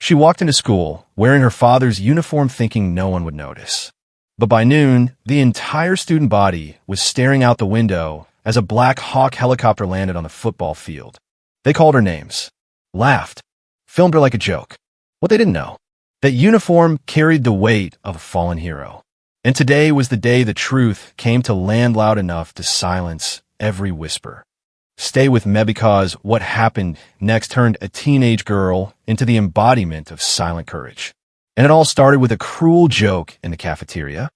She walked into school, wearing her father's uniform thinking no one would notice. But by noon, the entire student body was staring out the window as a Black Hawk helicopter landed on the football field. They called her names, laughed, filmed her like a joke. What they didn't know, that uniform carried the weight of a fallen hero. And today was the day the truth came to land loud enough to silence every whisper. Stay with me, because what happened next turned a teenage girl into the embodiment of silent courage. And it all started with a cruel joke in the cafeteria.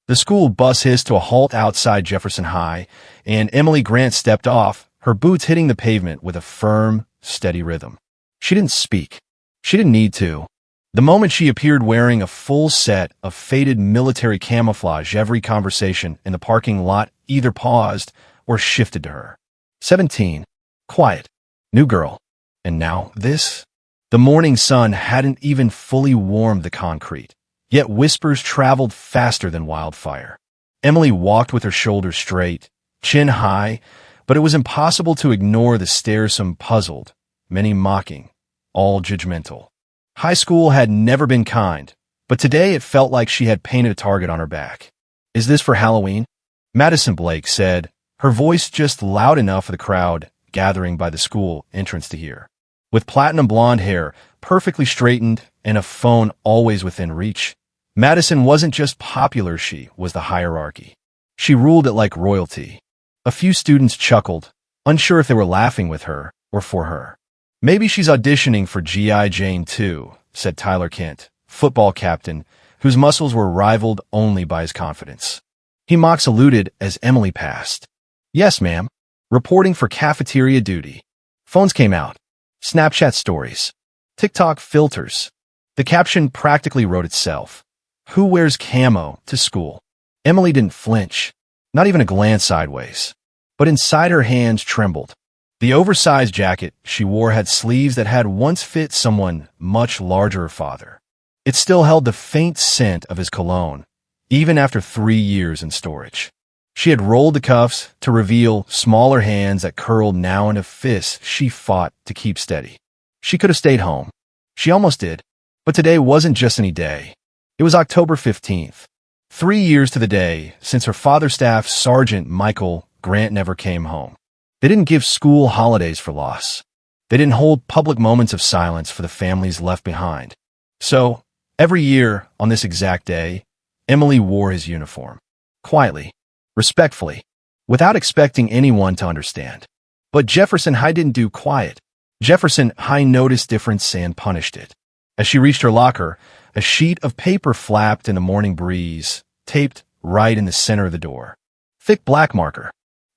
The school bus hissed to a halt outside Jefferson High, and Emily Grant stepped off, her boots hitting the pavement with a firm, steady rhythm. She didn't speak. She didn't need to. The moment she appeared wearing a full set of faded military camouflage, every conversation in the parking lot either paused or shifted to her. 17. Quiet. New girl. And now this? The morning sun hadn't even fully warmed the concrete, yet whispers traveled faster than wildfire. Emily walked with her shoulders straight, chin high, but it was impossible to ignore the stares, some puzzled, many mocking, all judgmental. High school had never been kind, but today it felt like she had painted a target on her back. Is this for Halloween? Madison Blake said, her voice just loud enough for the crowd gathering by the school entrance to hear. With platinum blonde hair, perfectly straightened, and a phone always within reach, Madison wasn't just popular, she was the hierarchy. She ruled it like royalty. A few students chuckled, unsure if they were laughing with her or for her. Maybe she's auditioning for G.I. Jane too, said Tyler Kent, football captain, whose muscles were rivaled only by his confidence. He mock saluted as Emily passed. Yes, ma'am. Reporting for cafeteria duty. Phones came out. Snapchat stories. TikTok filters. The caption practically wrote itself. Who wears camo to school? Emily didn't flinch, not even a glance sideways. But inside her hands trembled. The oversized jacket she wore had sleeves that had once fit someone much larger, her father. It still held the faint scent of his cologne, even after 3 years in storage. She had rolled the cuffs to reveal smaller hands that curled now into fists she fought to keep steady. She could have stayed home. She almost did. But today wasn't just any day. It was October 15th. 3 years to the day since her father's staff sergeant Michael Grant never came home. They didn't give school holidays for loss. They didn't hold public moments of silence for the families left behind. So, every year on this exact day, Emily wore his uniform. Quietly. Respectfully, without expecting anyone to understand. But Jefferson High didn't do quiet. Jefferson High noticed difference and punished it. As she reached her locker, a sheet of paper flapped in the morning breeze, taped right in the center of the door. Thick black marker.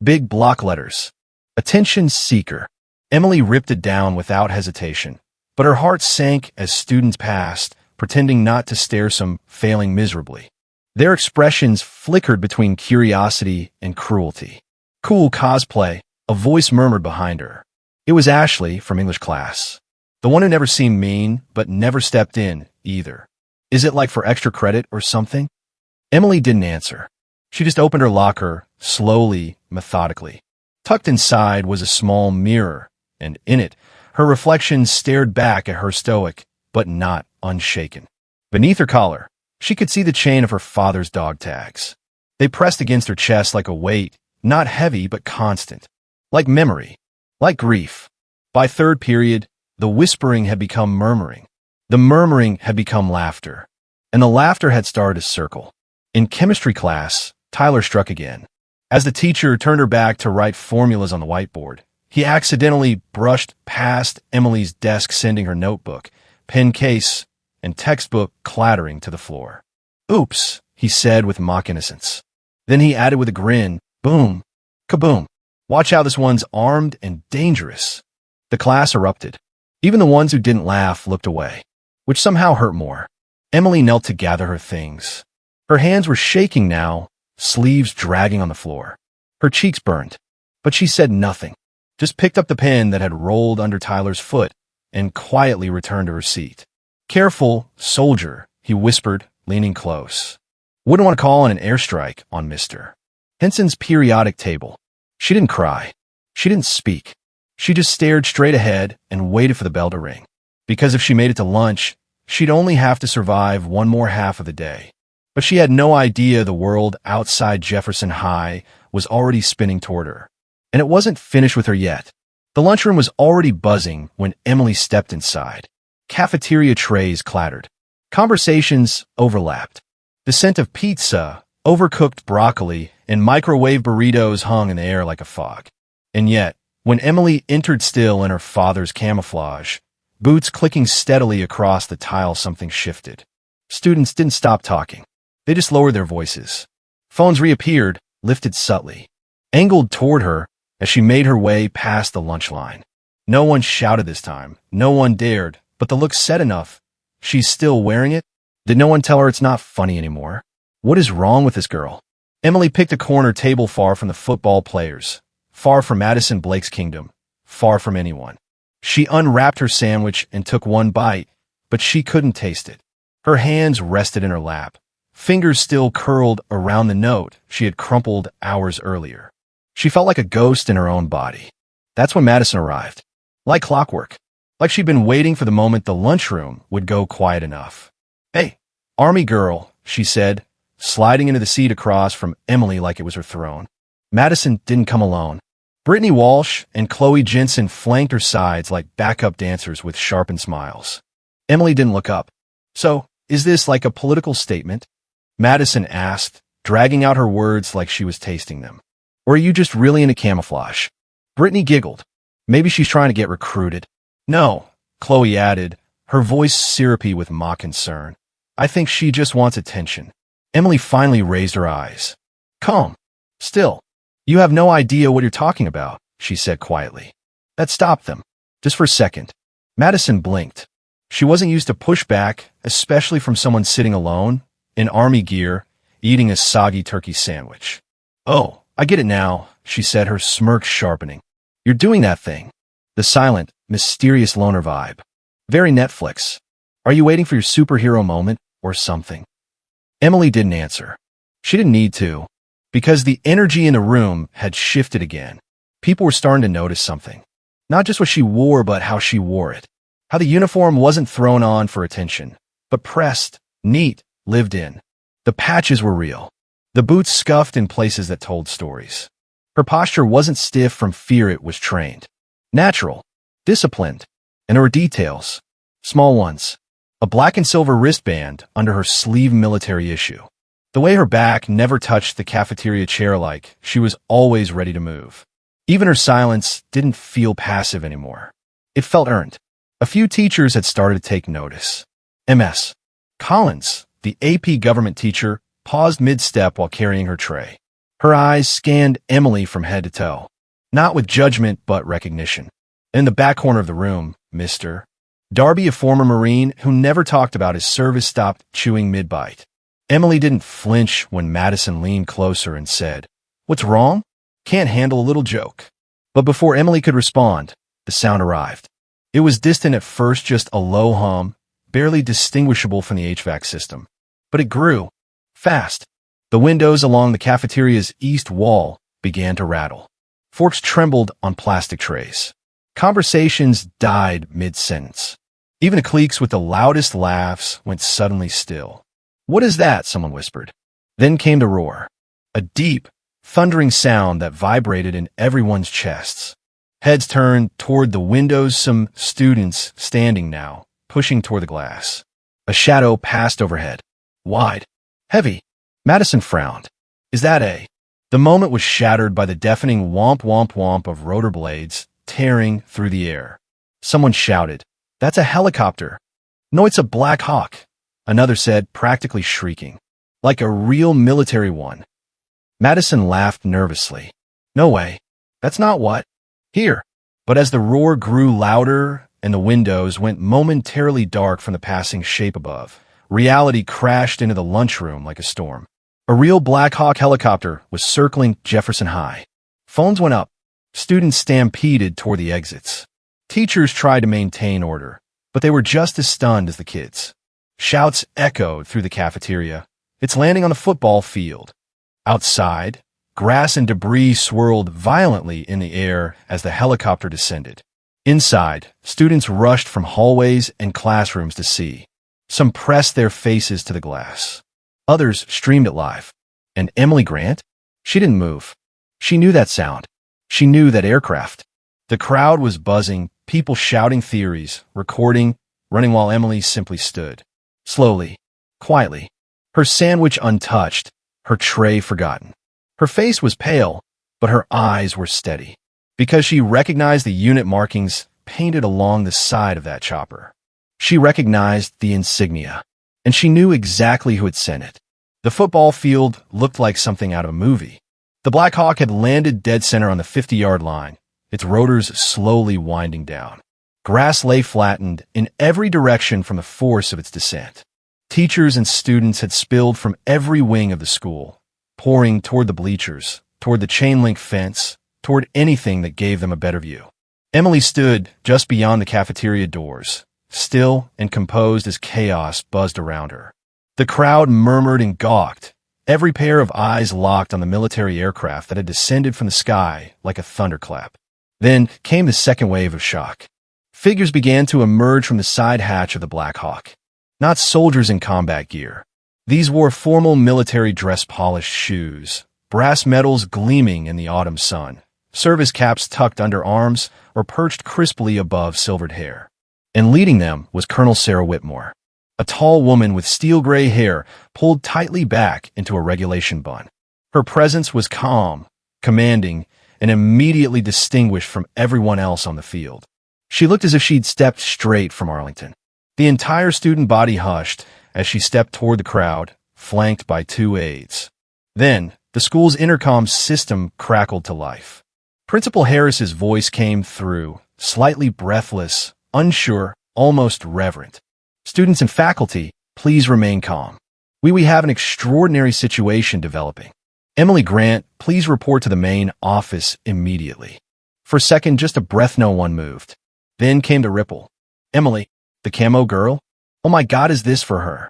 Big block letters. Attention seeker. Emily ripped it down without hesitation, but her heart sank as students passed, pretending not to stare, some failing miserably. Their expressions flickered between curiosity and cruelty. Cool cosplay, a voice murmured behind her. It was Ashley from English class. The one who never seemed mean, but never stepped in, either. Is it like for extra credit or something? Emily didn't answer. She just opened her locker, slowly, methodically. Tucked inside was a small mirror, and in it, her reflection stared back at her stoic, but not unshaken. Beneath her collar, she could see the chain of her father's dog tags. They pressed against her chest like a weight, not heavy but constant. Like memory. Like grief. By third period, the whispering had become murmuring. The murmuring had become laughter. And the laughter had started to circle. In chemistry class, Tyler struck again. As the teacher turned her back to write formulas on the whiteboard, he accidentally brushed past Emily's desk, sending her notebook, pen case, and textbook clattering to the floor. Oops, he said with mock innocence. Then he added with a grin, boom, kaboom. Watch out, this one's armed and dangerous. The class erupted. Even the ones who didn't laugh looked away, which somehow hurt more. Emily knelt to gather her things. Her hands were shaking now, sleeves dragging on the floor. Her cheeks burned, but she said nothing, just picked up the pen that had rolled under Tyler's foot and quietly returned to her seat. Careful, soldier, he whispered, leaning close. Wouldn't want to call in an airstrike on Mr. Henson's periodic table. She didn't cry. She didn't speak. She just stared straight ahead and waited for the bell to ring. Because if she made it to lunch, She'd only have to survive one more half of the day. But she had no idea the world outside Jefferson High was already spinning toward her. And it wasn't finished with her yet. The lunchroom was already buzzing when Emily stepped inside. Cafeteria trays clattered. Conversations overlapped. The scent of pizza, overcooked broccoli, and microwave burritos hung in the air like a fog. And yet, when Emily entered still in her father's camouflage, boots clicking steadily across the tile, something shifted. Students didn't stop talking. They just lowered their voices. Phones reappeared, lifted subtly, angled toward her as she made her way past the lunch line. No one shouted this time. No one dared, but the look said enough. She's still wearing it? Did no one tell her it's not funny anymore? What is wrong with this girl? Emily picked a corner table far from the football players, far from Madison Blake's kingdom, far from anyone. She unwrapped her sandwich and took one bite, but she couldn't taste it. Her hands rested in her lap, fingers still curled around the note she had crumpled hours earlier. She felt like a ghost in her own body. That's when Madison arrived. Like clockwork. Like she'd been waiting for the moment the lunchroom would go quiet enough. "Hey, Army girl," she said, sliding into the seat across from Emily like it was her throne. Madison didn't come alone. Brittany Walsh and Chloe Jensen flanked her sides like backup dancers with sharpened smiles. Emily didn't look up. "So, is this like a political statement?" Madison asked, dragging out her words like she was tasting them. "Or are you just really into camouflage?" Brittany giggled. "Maybe she's trying to get recruited." "No," Chloe added, her voice syrupy with mock concern. "I think she just wants attention." Emily finally raised her eyes. "Calm. Still. You have no idea what you're talking about," she said quietly. That stopped them. Just for a second. Madison blinked. She wasn't used to pushback, especially from someone sitting alone, in army gear, eating a soggy turkey sandwich. "Oh, I get it now," she said, her smirk sharpening. "You're doing that thing. The silent, mysterious loner vibe. Very Netflix. Are you waiting for your superhero moment or something?" Emily didn't answer. She didn't need to, because the energy in the room had shifted again. People were starting to notice something. Not just what she wore, but how she wore it. How the uniform wasn't thrown on for attention, but pressed, neat, lived in. The patches were real. The boots scuffed in places that told stories. Her posture wasn't stiff from fear, it was trained. Natural. Disciplined. And there were details. Small ones. A black and silver wristband under her sleeve, military issue. The way her back never touched the cafeteria chair, like she was always ready to move. Even her silence didn't feel passive anymore. It felt earned. A few teachers had started to take notice. Ms. Collins, the AP government teacher, paused mid-step while carrying her tray. Her eyes scanned Emily from head to toe. Not with judgment, but recognition. In the back corner of the room, Mr. Darby, a former Marine who never talked about his service, stopped chewing mid-bite. Emily didn't flinch when Madison leaned closer and said, "What's wrong? Can't handle a little joke." But before Emily could respond, the sound arrived. It was distant at first, just a low hum, barely distinguishable from the HVAC system. But it grew. Fast. The windows along the cafeteria's east wall began to rattle. Forks trembled on plastic trays. Conversations died mid-sentence. Even the cliques with the loudest laughs went suddenly still. "What is that?" someone whispered. Then came the roar. A deep, thundering sound that vibrated in everyone's chests. Heads turned toward the windows, some students standing now, pushing toward the glass. A shadow passed overhead. Wide. Heavy. Madison frowned. "Is that a—" The moment was shattered by the deafening womp womp womp of rotor blades tearing through the air. Someone shouted, "That's a helicopter." "No, it's a Black Hawk," another said, practically shrieking. "Like a real military one." Madison laughed nervously. "No way. That's not what—" "Here." But as the roar grew louder and the windows went momentarily dark from the passing shape above, reality crashed into the lunchroom like a storm. A real Black Hawk helicopter was circling Jefferson High. Phones went up. Students stampeded toward the exits. Teachers tried to maintain order, but they were just as stunned as the kids. Shouts echoed through the cafeteria. "It's landing on the football field." Outside, grass and debris swirled violently in the air as the helicopter descended. Inside, students rushed from hallways and classrooms to see. Some pressed their faces to the glass. Others streamed it live. And Emily Grant? She didn't move. She knew that sound. She knew that aircraft. The crowd was buzzing, people shouting theories, recording, running while Emily simply stood. Slowly, quietly. Her sandwich untouched, her tray forgotten. Her face was pale, but her eyes were steady. Because she recognized the unit markings painted along the side of that chopper. She recognized the insignia, and she knew exactly who had sent it. The football field looked like something out of a movie. The Black Hawk had landed dead center on the 50-yard line, its rotors slowly winding down. Grass lay flattened in every direction from the force of its descent. Teachers and students had spilled from every wing of the school, pouring toward the bleachers, toward the chain-link fence, toward anything that gave them a better view. Emily stood just beyond the cafeteria doors, still and composed as chaos buzzed around her. The crowd murmured and gawked, every pair of eyes locked on the military aircraft that had descended from the sky like a thunderclap. Then came the second wave of shock. Figures began to emerge from the side hatch of the Black Hawk. Not soldiers in combat gear. These wore formal military dress-polished shoes, brass medals gleaming in the autumn sun, service caps tucked under arms or perched crisply above silvered hair. And leading them was Colonel Sarah Whitmore, a tall woman with steel-gray hair pulled tightly back into a regulation bun. Her presence was calm, commanding, and immediately distinguished from everyone else on the field. She looked as if she'd stepped straight from Arlington. The entire student body hushed as she stepped toward the crowd, flanked by two aides. Then, the school's intercom system crackled to life. Principal Harris's voice came through, slightly breathless, unsure, almost reverent. Students and faculty, please remain calm. We have an extraordinary situation developing. Emily Grant, please report to the main office immediately. For a second, just a breath, no one moved. Then came the ripple. Emily, the Camo girl? Oh my God, is this for her?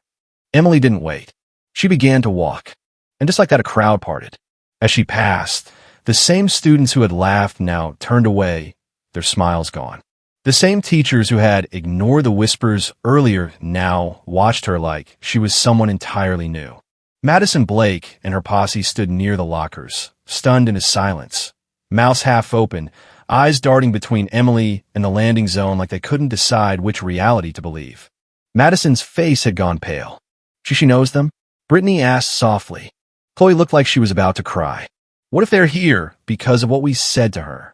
Emily didn't wait. She began to walk. And just like that, a crowd parted. As she passed, the same students who had laughed now turned away, their smiles gone. The same teachers who had ignored the whispers earlier now watched her like she was someone entirely new. Madison Blake and her posse stood near the lockers, stunned into silence, mouths half open, eyes darting between Emily and the landing zone like they couldn't decide which reality to believe. Madison's face had gone pale. She knows them? Brittany asked softly. Chloe looked like she was about to cry. What if they're here because of what we said to her?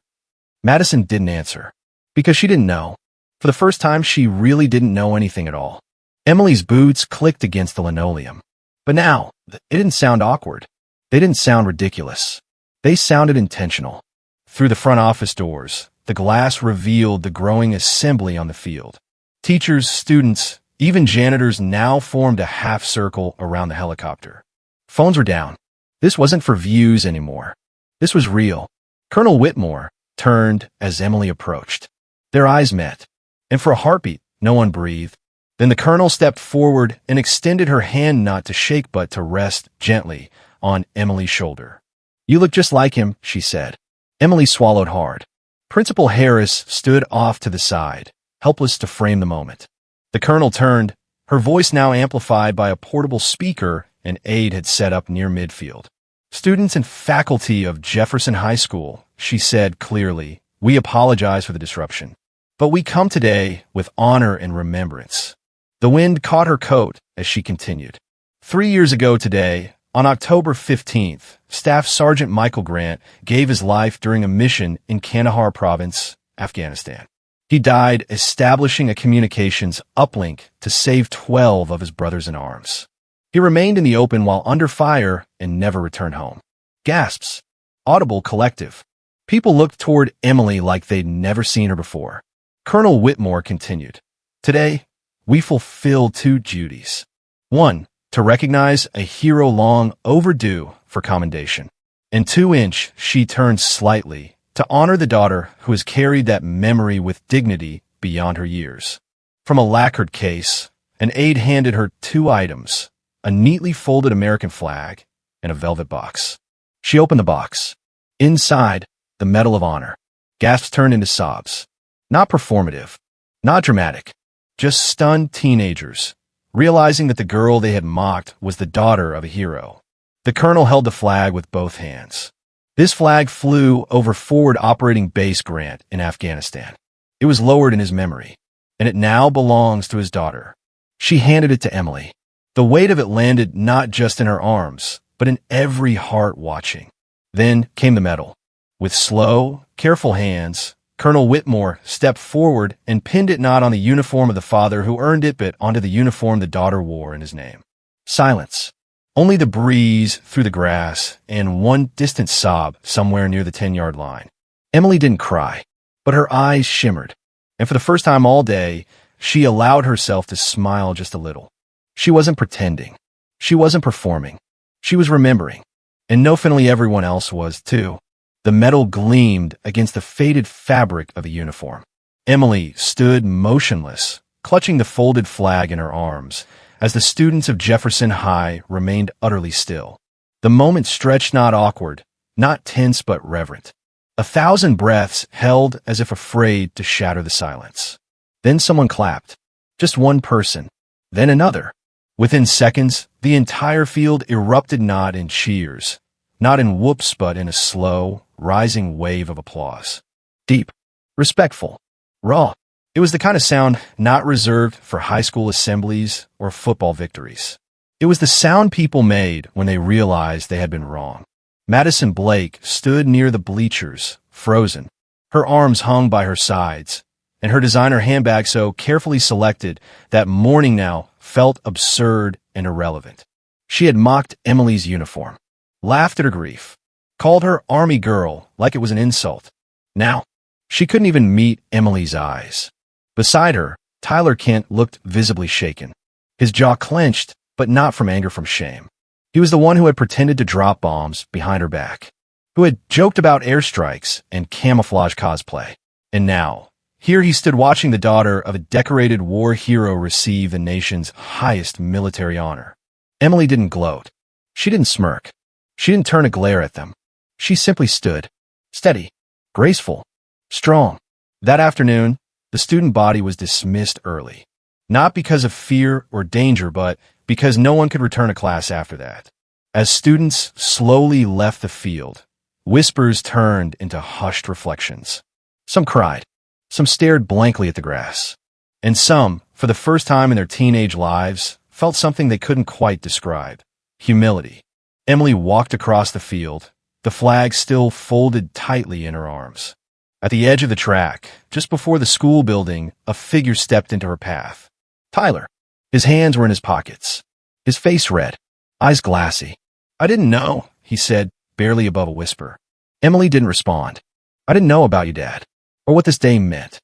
Madison didn't answer. Because she didn't know. For the first time, she really didn't know anything at all. Emily's boots clicked against the linoleum. But now, it didn't sound awkward. They didn't sound ridiculous. They sounded intentional. Through the front office doors, the glass revealed the growing assembly on the field. Teachers, students, even janitors now formed a half circle around the helicopter. Phones were down. This wasn't for views anymore. This was real. Colonel Whitmore turned as Emily approached. Their eyes met, and for a heartbeat, no one breathed. Then the colonel stepped forward and extended her hand not to shake but to rest gently on Emily's shoulder. You look just like him, she said. Emily swallowed hard. Principal Harris stood off to the side, helpless to frame the moment. The colonel turned, her voice now amplified by a portable speaker an aide had set up near midfield. Students and faculty of Jefferson High School, she said clearly, we apologize for the disruption. But we come today with honor and remembrance. The wind caught her coat as she continued. 3 years ago today, on October 15th, Staff Sergeant Michael Grant gave his life during a mission in Kandahar Province, Afghanistan. He died establishing a communications uplink to save 12 of his brothers in arms. He remained in the open while under fire and never returned home. Gasps. Audible collective. People looked toward Emily like they'd never seen her before. Colonel Whitmore continued. Today, we fulfill two duties. One, to recognize a hero long overdue for commendation. And 2-inch, she turned slightly, to honor the daughter who has carried that memory with dignity beyond her years. From a lacquered case, an aide handed her 2 items, a neatly folded American flag and a velvet box. She opened the box. Inside, the Medal of Honor. Gasps turned into sobs. Not performative, not dramatic, just stunned teenagers, realizing that the girl they had mocked was the daughter of a hero. The colonel held the flag with both hands. This flag flew over Forward Operating Base Grant in Afghanistan. It was lowered in his memory, and it now belongs to his daughter. She handed it to Emily. The weight of it landed not just in her arms, but in every heart watching. Then came the medal. With slow, careful hands, Colonel Whitmore stepped forward and pinned it not on the uniform of the father who earned it, but onto the uniform the daughter wore in his name. Silence. Only the breeze through the grass and one distant sob somewhere near the 10-yard line. Emily didn't cry, but her eyes shimmered, and for the first time all day, she allowed herself to smile just a little. She wasn't pretending. She wasn't performing. She was remembering, and nominally everyone else was too. The metal gleamed against the faded fabric of the uniform. Emily stood motionless, clutching the folded flag in her arms, as the students of Jefferson High remained utterly still. The moment stretched not awkward, not tense but reverent. 1,000 breaths held as if afraid to shatter the silence. Then someone clapped. Just one person. Then another. Within seconds, the entire field erupted not in cheers, not in whoops, but in a slow, rising wave of applause. Deep, respectful, raw. It was the kind of sound not reserved for high school assemblies or football victories. It was the sound people made when they realized they had been wrong. Madison Blake stood near the bleachers, frozen. Her arms hung by her sides, and her designer handbag so carefully selected that mourning now felt absurd and irrelevant. She had mocked Emily's uniform, laughed at her grief, called her Army girl like it was an insult. Now, she couldn't even meet Emily's eyes. Beside her, Tyler Kent looked visibly shaken. His jaw clenched, but not from anger, from shame. He was the one who had pretended to drop bombs behind her back, who had joked about airstrikes and camouflage cosplay. And now, here he stood watching the daughter of a decorated war hero receive the nation's highest military honor. Emily didn't gloat. She didn't smirk. She didn't turn a glare at them. She simply stood, steady, graceful, strong. That afternoon, the student body was dismissed early, not because of fear or danger, but because no one could return to class after that. As students slowly left the field, whispers turned into hushed reflections. Some cried, some stared blankly at the grass, and some, for the first time in their teenage lives, felt something they couldn't quite describe: humility. Emily walked across the field, the flag still folded tightly in her arms. At the edge of the track, just before the school building, a figure stepped into her path. Tyler. His hands were in his pockets, his face red, eyes glassy. "I didn't know," he said, barely above a whisper. Emily didn't respond. "I didn't know about you, Dad, or what this day meant."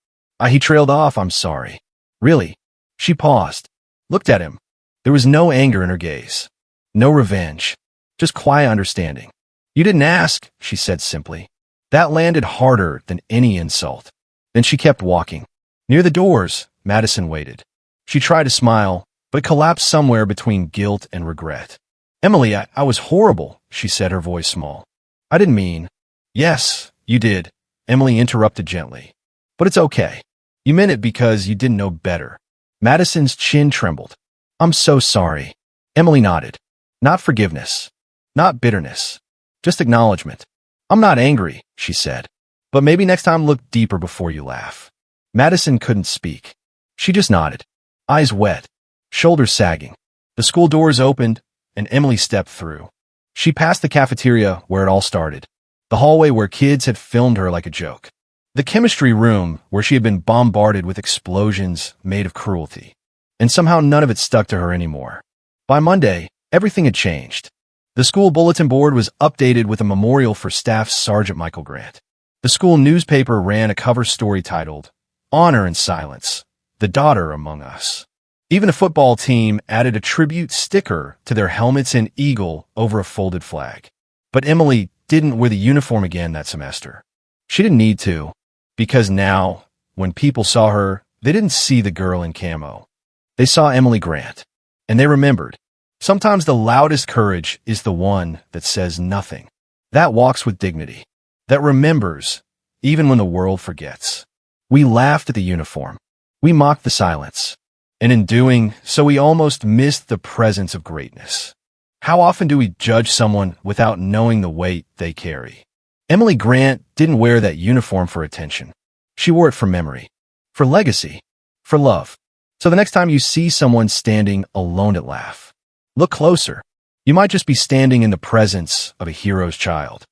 He trailed off. "I'm sorry." "Really?" She paused, looked at him. There was no anger in her gaze, no revenge, just quiet understanding. "You didn't ask," she said simply. That landed harder than any insult. Then she kept walking. Near the doors, Madison waited. She tried to smile, but collapsed somewhere between guilt and regret. "Emily, I was horrible," she said, her voice small. "I didn't mean—" "Yes, you did," Emily interrupted gently. "But it's okay. You meant it because you didn't know better." Madison's chin trembled. "I'm so sorry." Emily nodded. Not forgiveness, not bitterness, just acknowledgement. "I'm not angry," she said, "but maybe next time look deeper before you laugh." Madison couldn't speak. She just nodded, eyes wet, shoulders sagging. The school doors opened, and Emily stepped through. She passed the cafeteria where it all started, the hallway where kids had filmed her like a joke, the chemistry room where she had been bombarded with explosions made of cruelty. And somehow none of it stuck to her anymore. By Monday, everything had changed. The school bulletin board was updated with a memorial for Staff Sergeant Michael Grant. The school newspaper ran a cover story titled, "Honor in Silence, the Daughter Among Us." Even the football team added a tribute sticker to their helmets and eagle over a folded flag. But Emily didn't wear the uniform again that semester. She didn't need to, because now, when people saw her, they didn't see the girl in camo. They saw Emily Grant, and they remembered. Sometimes the loudest courage is the one that says nothing, that walks with dignity, that remembers even when the world forgets. We laughed at the uniform. We mocked the silence. And in doing so, we almost miss the presence of greatness. How often do we judge someone without knowing the weight they carry? Emily Grant didn't wear that uniform for attention. She wore it for memory, for legacy, for love. So the next time you see someone standing alone at Laugh, look closer. You might just be standing in the presence of a hero's child.